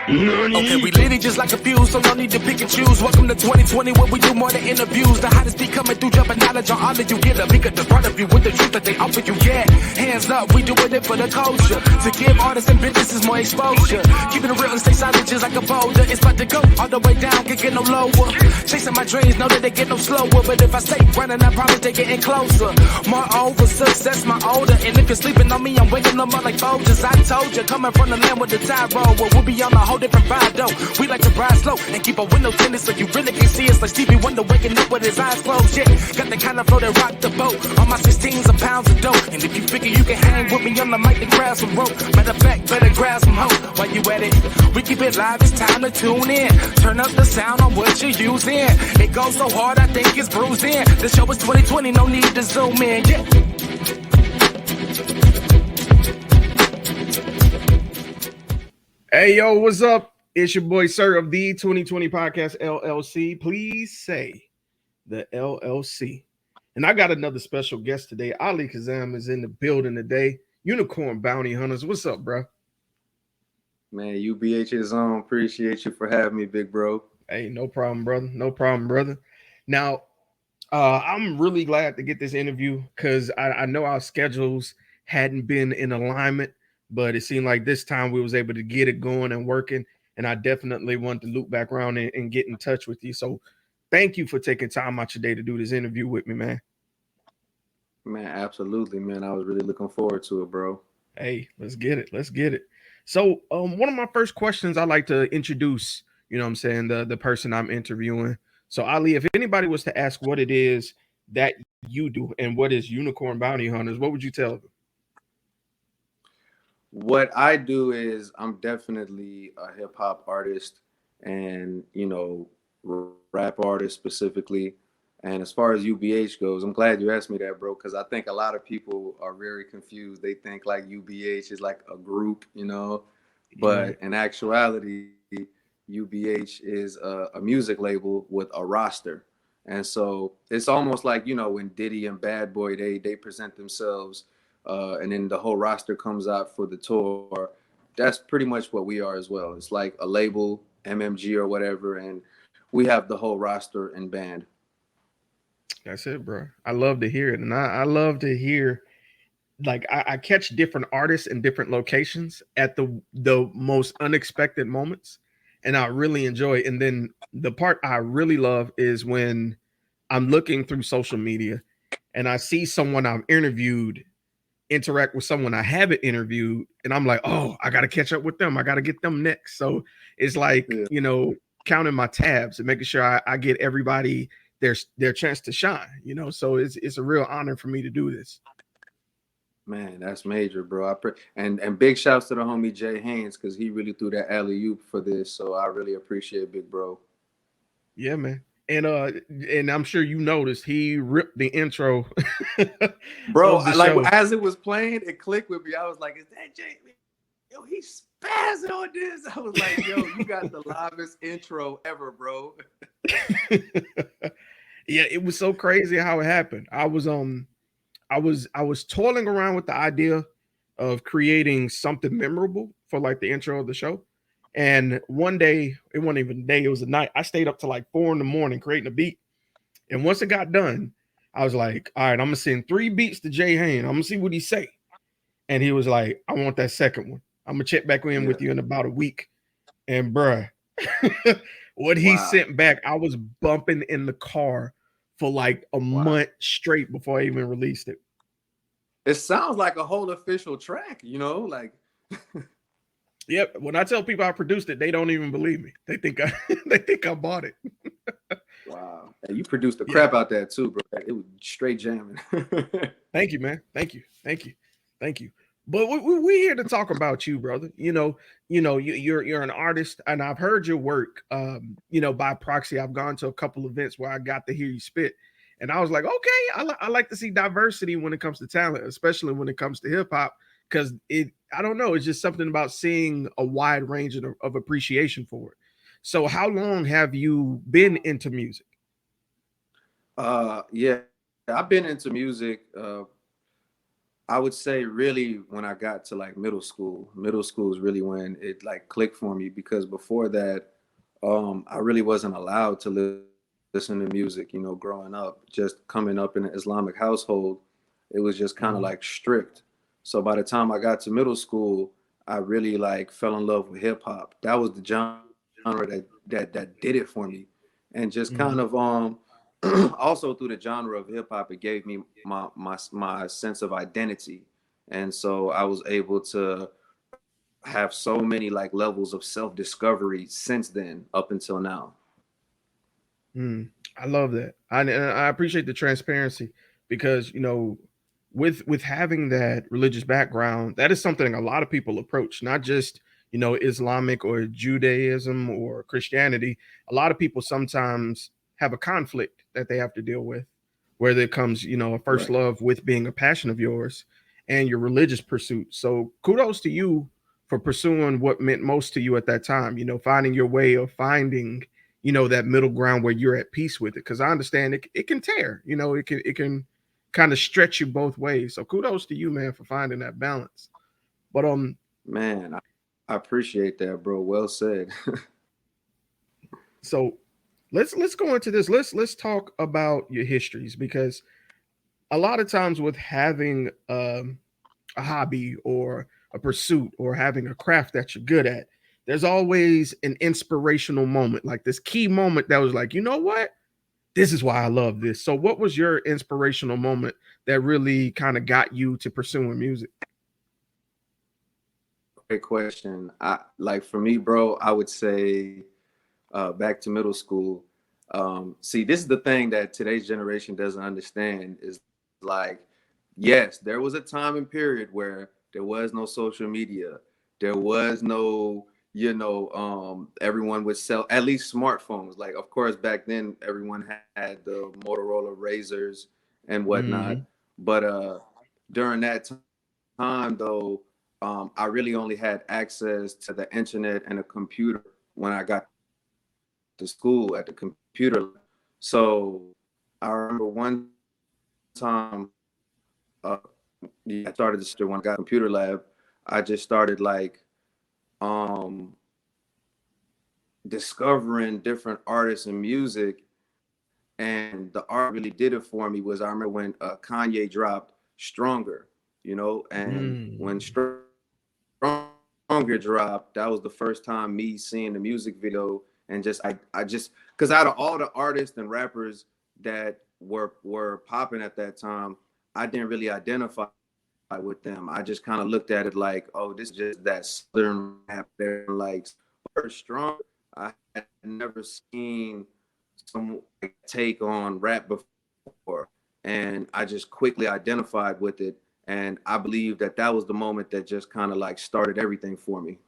Okay, we lit it just like a fuse, so no need to pick and choose. Welcome to 2020, where we do more than interviews. The hottest be coming through, jumping knowledge on all of you. Get a peek at the front of you with the truth that they offer you. Yeah, hands up, we doing it for the culture. To give artists and businesses more exposure. Keeping it real and stay solid just like a boulder. It's about to go all the way down, can't get no lower. Chasing my dreams, know that they get no slower. But if I stay running, I promise they getting closer. Moreover, success my older. And if you're sleeping on me, I'm waking them up like Folgers. I told you, coming from the land with the tide roll. Well, we'll be on a whole different vibe, though. We like to ride slow and keep our windows tinted so you really can't see us like Stevie Wonder waking up with his eyes closed. Yeah, got the kind of flow that rock the boat. On my 16s of pounds of dough. And if you figure you can hang with me on the mic, then grab some rope. Matter of fact, better grab some hope. While you at it, we keep it live, it's time to tune in. Turn up the sound on what you're using. It goes so hard, I think it's bruising. The show is 2020, no need to zoom in. Yeah. Hey, yo, what's up? It's your boy, Sir, of the 2020 Podcast LLC. Please say the LLC. And I got another special guest today. Ali KAZEM is in the building today. Unicorn Bounty Hunters. What's up, bro? Man, UBH is on. Appreciate you for having me, big bro. Hey, no problem, brother. No problem, brother. Now, I'm really glad to get this interview because I know our schedules hadn't been in alignment, but it seemed like this time we was able to get it going and working. And I definitely want to loop back around and get in touch with you. So thank you for taking time out your day to do this interview with me, man. Man, absolutely, man. I was really looking forward to it, bro. Hey, let's get it. Let's get it. So one of my first questions I like to introduce, you know what I'm saying, the person I'm interviewing. So Ali, if anybody was to ask what it is that you do and what is Unicorn Bounty Hunters, what would you tell them? What I do is I'm definitely a hip hop artist and, rap artist specifically. And as far as UBH goes, I'm glad you asked me that, bro, because I think a lot of people are very confused. They think like UBH is like a group, but in actuality, UBH is a music label with a roster. And so it's almost like, when Diddy and Bad Boy, they present themselves and then the whole roster comes out for the tour. That's pretty much what we are as well. It's like a label, MMG or whatever, and we have the whole roster and band. That's it, bro. I love to hear it. And I love to hear, like, I catch different artists in different locations at the most unexpected moments. And I really enjoy it. And then the part I really love is when I'm looking through social media and I see someone I've interviewed interact with someone I haven't interviewed. And I'm like, oh, I got to catch up with them. I got to get them next. So it's like, counting my tabs and making sure I get everybody their chance to shine, so it's a real honor for me to do this. Man, that's major, bro. And big shouts to the homie Jay Haynes because he really threw that alley-oop for this. So I really appreciate big bro. Yeah, man. And I'm sure you noticed he ripped the intro. Bro, like as it was playing, it clicked with me. I was like, is that Jay? Yo, he's spazzing on this. I was like, yo, you got the livest intro ever, bro. Yeah, it was so crazy how it happened. I was toiling around with the idea of creating something memorable for like the intro of the show. And one day, it wasn't even a day, it was a night. I stayed up to like 4 a.m. creating a beat. And once it got done, I was like, all right, I'm gonna send 3 beats to Jay Haynes. I'm gonna see what he say. And he was like, I want that second one. I'm gonna check back in with you in about a week. And bruh, what he sent back, I was bumping in the car for like a month straight before I even released it. It sounds like a whole official track, like. Yep. When I tell people I produced it, they don't even believe me. They think I bought it. Wow. Hey, you produced the crap out that too, bro. It was straight jamming. Thank you, man. Thank you. But we're here to talk about you, brother. You're an artist, and I've heard your work. By proxy, I've gone to a couple events where I got to hear you spit, and I was like, okay, I like to see diversity when it comes to talent, especially when it comes to hip hop, because I don't know, it's just something about seeing a wide range of appreciation for it. So, how long have you been into music? Yeah, I've been into music. I would say really when I got to like middle school is really when it like clicked for me, because before that, I really wasn't allowed to listen to music, you know, growing up, just coming up in an Islamic household, it was just kind of Mhm. like strict. So by the time I got to middle school, I really like fell in love with hip hop. That was the genre that did it for me. And just kind Mhm. of also through the genre of hip hop, it gave me my sense of identity. And so I was able to have so many like levels of self discovery since then up until now. Mm, I love that. And I appreciate the transparency because with having that religious background, that is something a lot of people approach, not just Islamic or Judaism or Christianity. A lot of people sometimes have a conflict that they have to deal with, where there comes a first Right. love with being a passion of yours and your religious pursuit. So kudos to you for pursuing what meant most to you at that time. Finding your way of finding that middle ground where you're at peace with it, because I understand it can tear, it can kind of stretch you both ways. So kudos to you, man, for finding that balance. But Man, I appreciate that, bro. Well said. so let's go into this. Let's talk about your histories, because a lot of times with having a hobby or a pursuit or having a craft that you're good at, there's always an inspirational moment, like this key moment that was like, you know what, this is why I love this. So what was your inspirational moment that really kind of got you to pursuing music? Great question. I like for me, bro, I would say back to middle school. See, this is the thing that today's generation doesn't understand is like, yes, there was a time and period where there was no social media. There was no, everyone would sell at least smartphones. Like, of course, back then everyone had the Motorola Razors and whatnot. Hmm. But during that time, though, I really only had access to the internet and a computer when I got to school at the computer lab. So I remember one time, uh, I started this when I got computer lab. I just started like um, discovering different artists and music, and the art really did it for me. Was I remember when Kanye dropped "Stronger," and when Mm. Stronger dropped, that was the first time me seeing the music video, and I just because out of all the artists and rappers that were popping at that time, I didn't really identify with them. I just kind of looked at it like, oh, this is just that southern rap there, like Strong. I had never seen some take on rap before, and I just quickly identified with it. And I believe that that was the moment that just kind of like started everything for me.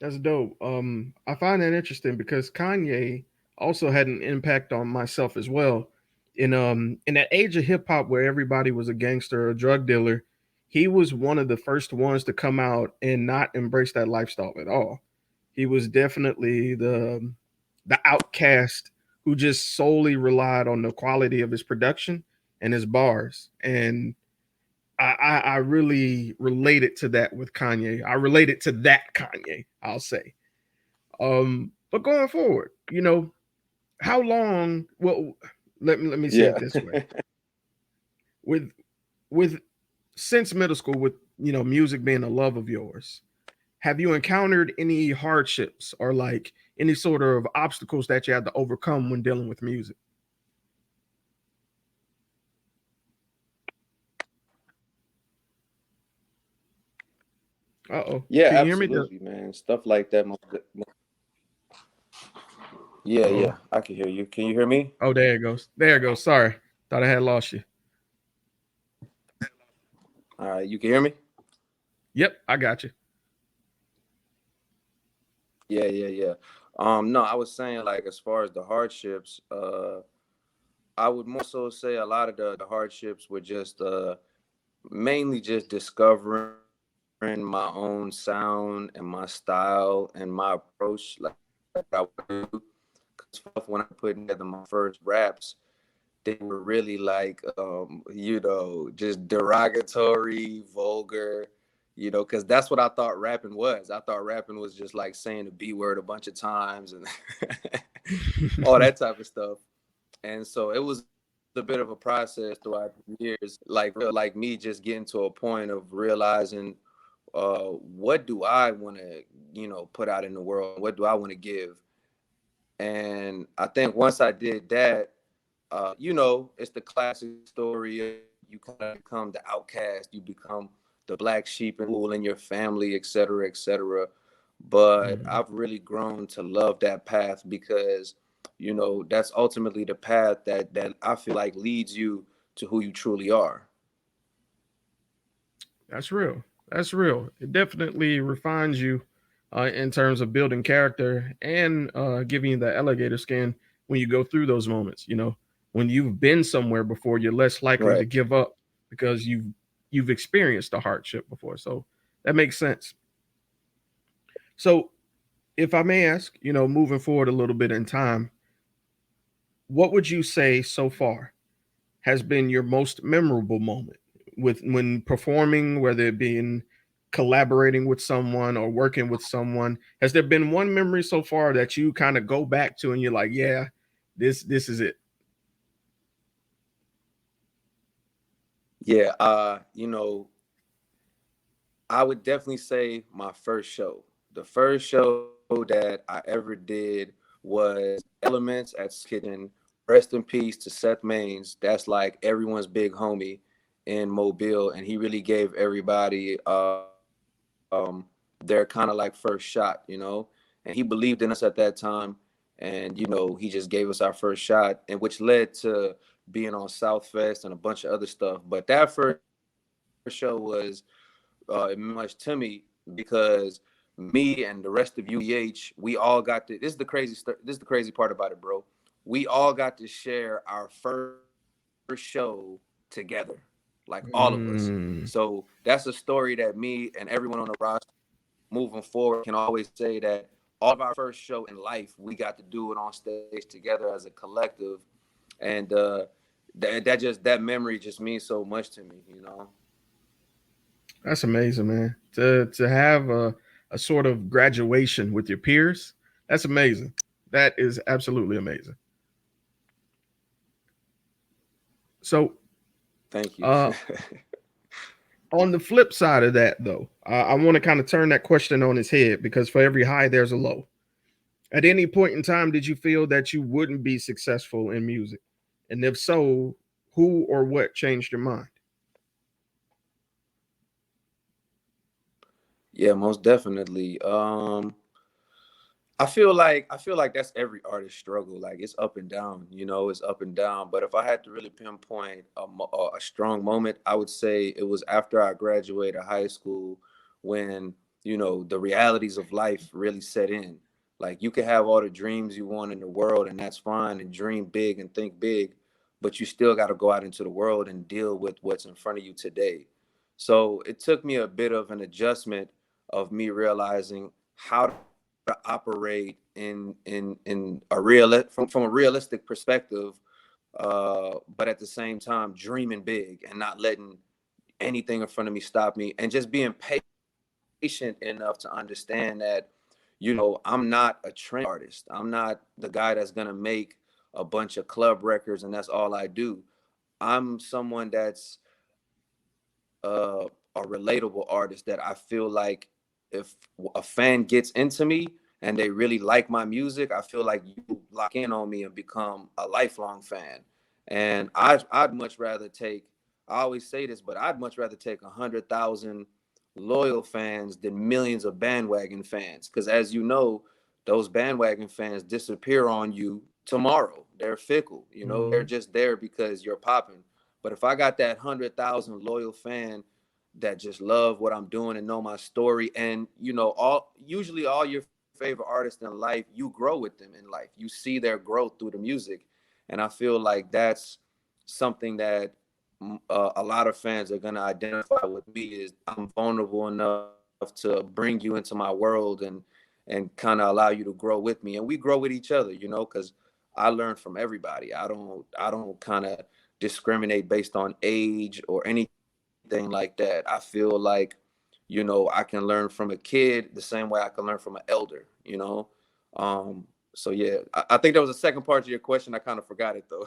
That's dope. I find that interesting because Kanye also had an impact on myself as well. In that age of hip hop where everybody was a gangster or a drug dealer, he was one of the first ones to come out and not embrace that lifestyle at all. He was definitely the outcast who just solely relied on the quality of his production and his bars. And I really related to that with Kanye. I related to that Kanye, I'll say. But going forward, how long? Well, let me say it Yeah. this way: with with since middle school, with music being a love of yours, have you encountered any hardships or like any sort of obstacles that you had to overcome when dealing with music? Uh oh, Yeah, can you hear me? absolutely, man. Stuff like that. Yeah, Uh oh, yeah. I can hear you. Can you hear me? oh there it goes. There it goes. Sorry, thought I had lost you. All right, you can hear me? Yep, I got you. Yeah, yeah, yeah. No, I was saying like as far as the hardships, I would more so say a lot of the hardships were just mainly just discovering my own sound and my style and my approach. Like I would do. 'Cause when I put together my first raps, they were really like, you know, just derogatory, vulgar, you know, because that's what I thought rapping was. I thought rapping was just like saying the B word a bunch of times and all that type of stuff. And so it was a bit of a process throughout the years, like me just getting to a point of realizing what do I want to, you know, put out in the world? What do I want to give? And I think once I did that, you know, it's the classic story of you kind of become the outcast, you become the black sheep in your family, et cetera, et cetera. But Mhm. I've really grown to love that path because, you know, that's ultimately the path that I feel like leads you to who you truly are. That's real. That's real. It definitely refines you in terms of building character and giving you the alligator skin when you go through those moments. You know, when you've been somewhere before, you're less likely to Right. give up because you've experienced the hardship before. So that makes sense. So if I may ask, you know, moving forward a little bit in time, what would you say so far has been your most memorable moment with when performing, whether it be in collaborating with someone or working with someone? Has there been one memory so far that you kind of go back to and you're like, yeah, this is it? Yeah. You know, I would definitely say my first show. The first show that I ever did was Elements at Kitchen. Rest in peace to Seth Maines. That's like everyone's big homie in Mobile, and he really gave everybody their kind of like first shot, you know. And he believed in us at that time, and you know he just gave us our first shot, and which led to being on Southfest and a bunch of other stuff. But that first show was much to me because me and the rest of UEH, we all got to. This is the crazy part about it, bro. We all got to share our first show together, like all of us. Mm, So that's a story that me and everyone on the roster moving forward can always say that all of our first show in life, we got to do it on stage together as a collective, and that memory just means so much to me, you know. that's amazing, man. To have a sort of graduation with your peers, that's amazing. That is absolutely amazing. So Thank you. uh on the flip side of that, though, I want to kind of turn that question on its head because for every high, there's a low. At any point in time, did you feel that you wouldn't be successful in music? And if so, who or what changed your mind? Yeah, most definitely. I feel like that's every artist struggle. Like it's up and down, you know, it's up and down. But if I had to really pinpoint a strong moment, I would say it was after I graduated high school when, you know, the realities of life really set in. Like you can have all the dreams you want in the world and that's fine and dream big and think big, but you still got to go out into the world and deal with what's in front of you today. So it took me a bit of an adjustment of me realizing how to operate in a real from a realistic perspective, but at the same time dreaming big and not letting anything in front of me stop me, and just being patient enough to understand that, you know, I'm not a trend artist. I'm not the guy that's gonna make a bunch of club records and that's all I do. I'm someone that's a relatable artist that I feel like if a fan gets into me and they really like my music, I feel like you lock in on me and become a lifelong fan. And I'd much rather take. I always say this, but I'd much rather take 100,000 loyal fans than millions of bandwagon fans. Because as you know, those bandwagon fans disappear on you tomorrow. They're fickle. You know, they're Mhm. just there because you're popping. But if I got that 100,000 loyal fan that just love what I'm doing and know my story, and you know, all your favorite artists in life, you grow with them in life. You see their growth through the music, and I feel like that's something that a lot of fans are gonna identify with me is I'm vulnerable enough to bring you into my world and kind of allow you to grow with me, and we grow with each other, you know, because I learn from everybody. I don't kind of discriminate based on age or anything like that. I feel like, I can learn from a kid the same way I can learn from an elder. So yeah, I think there was a second part to your question. I kind of forgot it though.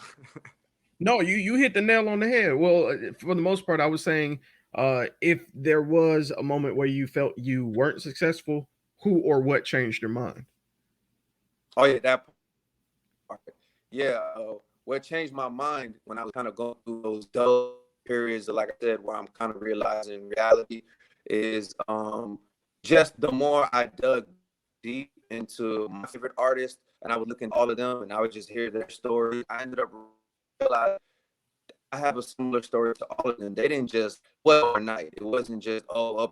No, you hit the nail on the head. Well, for the most part, I was saying, if there was a moment where you felt you weren't successful, who or what changed your mind? Oh yeah, that part. Yeah, what changed my mind when I was kind of going through those dull periods, like I said, where I'm kind of realizing reality is just the more I dug deep into my favorite artists and I would look into all of them and I would just hear their stories. I ended up realizing I have a similar story to all of them. They didn't just overnight. It wasn't just up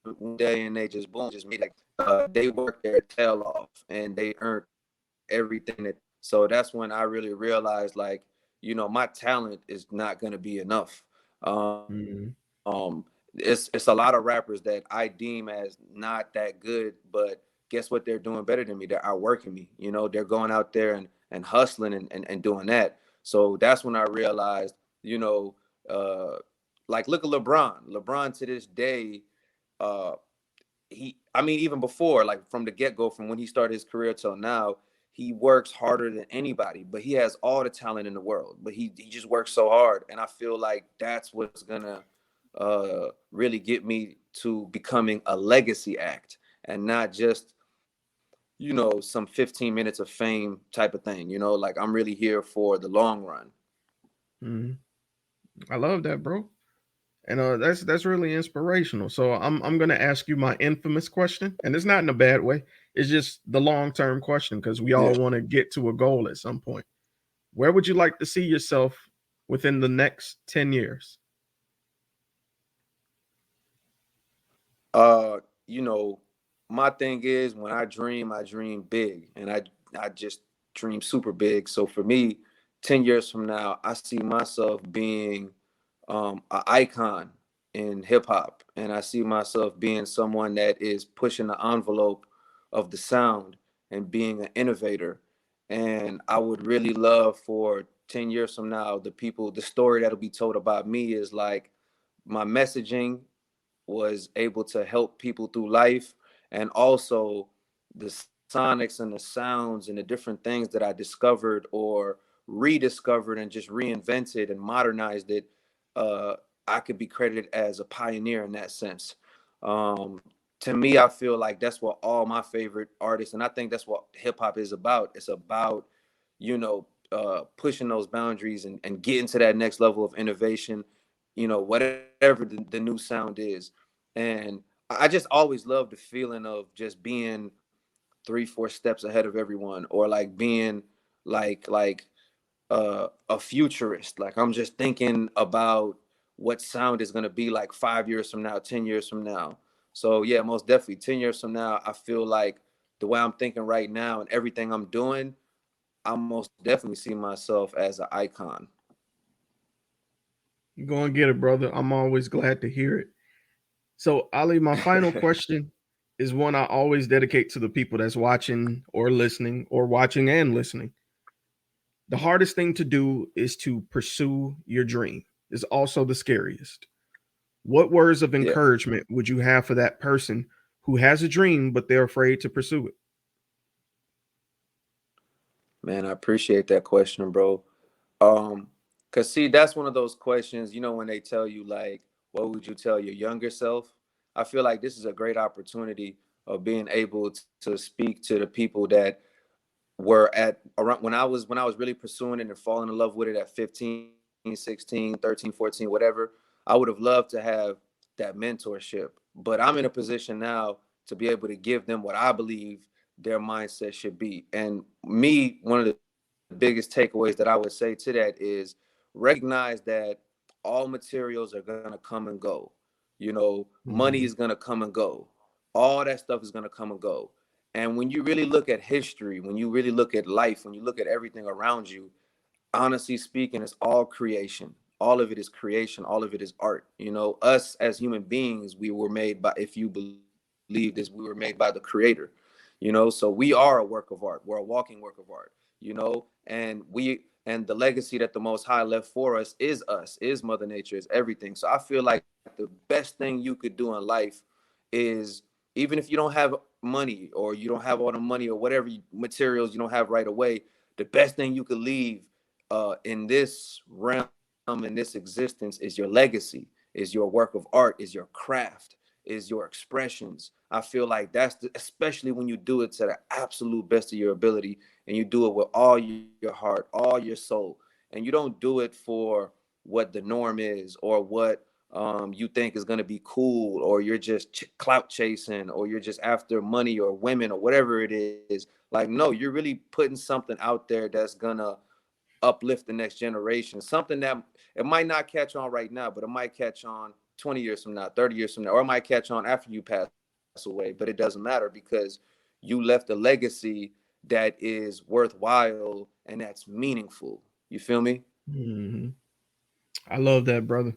one day and they just boom, just made like they worked their tail off and they earned everything that. So that's when I really realized, like, my talent is not gonna be enough. Um, Mhm. it's a lot of rappers that I deem as not that good, but guess what? They're doing better than me. They're outworking me. They're going out there and hustling and doing that. So that's when I realized, you know, uh, like look at LeBron. LeBron to this day, uh, I mean, even before, like from the get go, from when he started his career till now, he works harder than anybody, but he has all the talent in the world, but he just works so hard. And I feel like that's what's gonna really get me to becoming a legacy act and not just, some 15 minutes of fame type of thing, like I'm really here for the long run. Mhm. I love that, bro. And that's really inspirational. So I'm gonna ask you my infamous question, and it's not in a bad way. It's just the long term question because we Yeah. all want to get to a goal at some point. Where would you like to see yourself within the next 10 years? Uh, you know, my thing is when I dream big, and I just dream super big. So for me, 10 years from now, I see myself being an icon in hip hop, and I see myself being someone that is pushing the envelope of the sound and being an innovator. And I would really love for 10 years from now, the story that'll be told about me is like my messaging was able to help people through life, and also the sonics and the sounds and the different things that I discovered or rediscovered and just reinvented and modernized it. uh, I could be credited as a pioneer in that sense. um, to me, I feel like that's what all my favorite artists, and I think that's what hip hop is about. It's about, pushing those boundaries and getting to that next level of innovation, whatever the new sound is. And I just always love the feeling of just being 3 4 steps ahead of everyone, or like being like a futurist. Like I'm just thinking about what sound is going to be like 5 years from now, 10 years from now. So yeah, most definitely 10 years from now, I feel like the way I'm thinking right now and everything I'm doing, I most definitely see myself as an icon. Go and get it, brother. I'm always glad to hear it. So, Ali, my final question is one I always dedicate to the people that's watching or listening, or watching and listening. The hardest thing to do is to pursue your dream. Is also the scariest. What words of Yeah, encouragement would you have for that person who has a dream but they're afraid to pursue it? man, I appreciate that question, bro. Um, cause see, that's one of those questions, when they tell you like, what would you tell your younger self? I feel like this is a great opportunity of being able to speak to the people that were at around when I was really pursuing it and falling in love with it at 15, 16, 13, 14, whatever. I would have loved to have that mentorship, but I'm in a position now to be able to give them what I believe their mindset should be. And me, one of the biggest takeaways that I would say to that is recognize that all materials are going to come and go. Money Mhm. is going to come and go. All that stuff is going to come and go. And when you really look at history, when you really look at life, when you look at everything around you, honestly speaking, it's all creation. All of it is creation. All of it is art. Us as human beings, we were made by, if you believe this, we were made by the creator. So we are a work of art. We're a walking work of art. you know, and the legacy that the Most High left for us, is Mother Nature, is everything. So I feel like the best thing you could do in life is, even if you don't have money, or you don't have all the money, or whatever materials you don't have right away, the best thing you could leave in this realm, in this existence, is your legacy, is your work of art, is your craft, is your expressions. I feel like especially when you do it to the absolute best of your ability, and you do it with all your heart, all your soul, and you don't do it for what the norm is, or what you think is going to be cool, or you're just clout chasing, or you're just after money or women or whatever it is. Like, no, you're really putting something out there that's gonna uplift the next generation. Something that it might not catch on right now, but it might catch on 20 years from now, 30 years from now, or it might catch on after you pass away. But it doesn't matter, because you left a legacy that is worthwhile and that's meaningful. You feel me? Mhm. I love that, brother.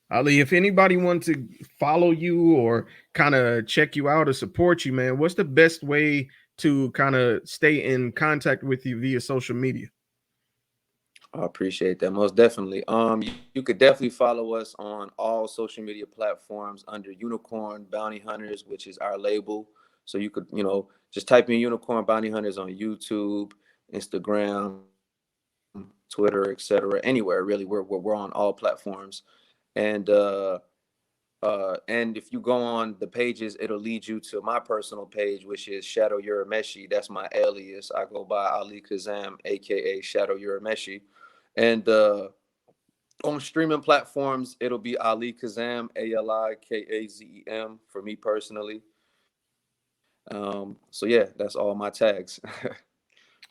Ali, if anybody wants to follow you or kind of check you out or support you, man, what's the best way to kind of stay in contact with you via social media? I appreciate that, most definitely. You could definitely follow us on all social media platforms under Unicorn Bounty Hunters, which is our label. So you could, just type in Unicorn Bounty Hunters on YouTube, Instagram, Twitter, etc. Anywhere really. We're on all platforms, and and if you go on the pages, it'll lead you to my personal page, which is Shadow Urameshi. That's my alias. I go by Ali Kazem, aka Shadow Urameshi. And on streaming platforms, it'll be Ali Kazem, ALIKAZEM for me personally. So yeah, that's all my tags.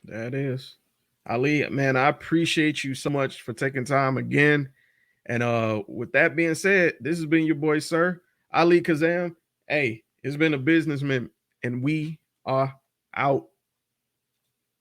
That is. Ali, man, I appreciate you so much for taking time again. And with that being said, this has been your boy, sir, Ali Kazam. Hey, it's been a businessman, and we are out.